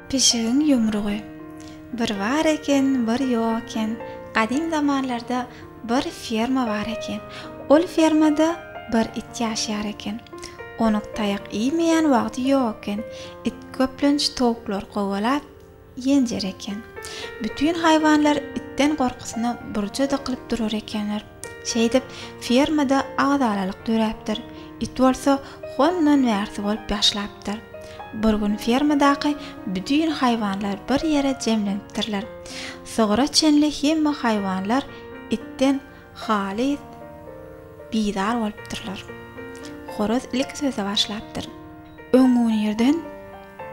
Pişigin yumrugy. Bir var eken, bir ýok eken. Gadim zamanlarda bir ferma var eken. Ol fermada bir it ýaşar eken. Onu taýak iýmeýän wagty ýok eken. It köplenç towuklar gowalap ýenjer eken. Bütün hayvanlar itten gorkusyny burjada kylyp durar ekenler. Şeýdip fermada agdalalyk döräpdir. It bolsa hondan wärsi bolup ýaşlapdyr. Bir gün fermadaky bütün hayvanlar bir ýere jemlenipdirler. Sogura çenli hemme hayvanlar itten halis bidar bolupdyrlar. Horoz ilk söze başlapdyr. Öňün ýerden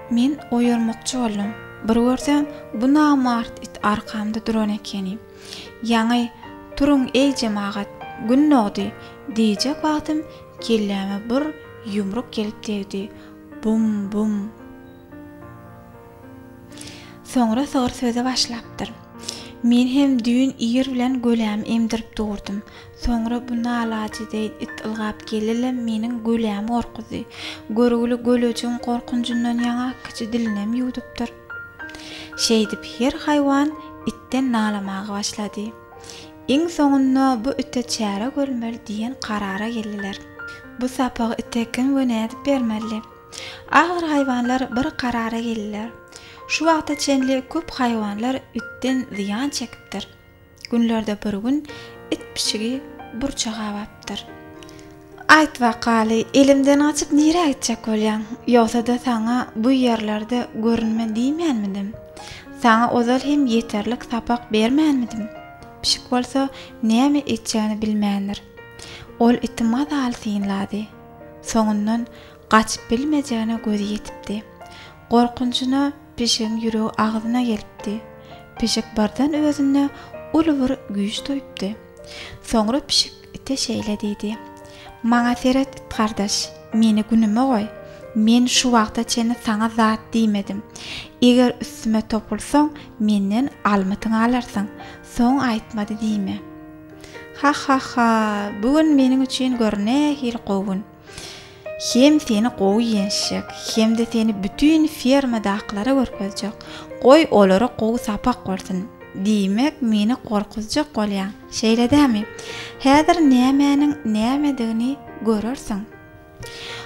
men oýarmokçy boldum. Bir görsem bu namart it arkamda duran ekeni. Ýaňy turun ey jemaat gün nogdy diýjek wagtym kelläme bir yumruk gelip tegdi. Bum bum. Soňra sor söze başlapdyr. Men hem düýün ýer bilen göläm emdirip durdum. Soňra bu nalaçy diýip it ylgap geleli meniň göläm gorkudy. Görgüli gölejin korkunjundan ýaňa kiçi dilinem ýudypdyr. Şeýdip her haywan itten nalamagy başlady. Iň soňunda bu ite çäre görmeli diýen karara geldiler. Bu sapagy itekin wönädip bermeli. Agyr hayvanlar bir karara geldiler. Şu wagta çenli köp hayvanlar itten ziyan çekipdir. Günlerde bir gün it pişigi burçaga bapdyr. Aýt wakaly, elimden açyp nire gitjek bolýan? Ýogsa da saňa bu ýerlerde görünme diýmänmidim? Saňa ozal hem ýeterlik sapak bermänmidim? Pişik bolsa näme etjäni bilmändir. Ol itimad alsynlady. Soňundan gaçyp bilmejäne gözi ýetipdi. Gorkunçyna pişigin ýüregi agzyna gelipdi. Pişik bardan özüne uly bir güýç toýupdy. Soňra pişik ite şeýle diýdi. Maňa seret it kardaş, meni günüme goý. Men şu wagta seni saňa zat diýmedim. Eger üstüme topulsaň, menden almatyňy alarsyň. Soň aýtmady diýme. Ha ha ha, bugün meniň üçin görne hil gowun. Hem seni gowy ýenşek, hem de seni bütün fermadaklara görkezjek. Goý olary gowy sapak bolsun. Diýmek meni gorkuzjak bolýan. Şeýledämi? Häzir nämenin nämedigini görersiň.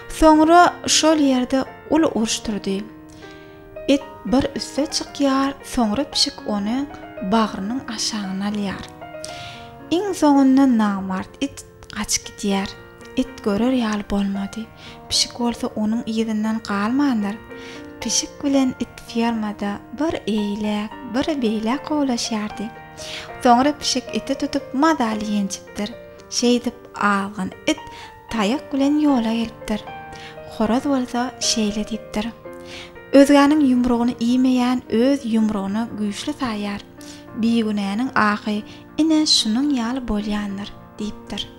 Soňra şol ýerde ul uruşturdy. It bir üste çykýar, soňra pişik onyň bagrynyň aşagyna alýar. Iň soňunda namart it gaçyp gidýär. It görer ýaly bolmady. Pişik bolsa onuň ýerinden galmandyr. Pişik bilen it fermada bir eýlek, bir beýlek gowlaşýardy. Soňra pişik iti tutup madaly ýençipdir. Şeýdip algyn it taýak bilen ýola gelipdir. Horoz bolsa şeýle diýipdir. Özgäniň ýumrugyny iýmeýän öz ýumrugyny güýçli saýar. Biýgunäniň ahy ine şunuň ýaly bolýandyr diýipdir.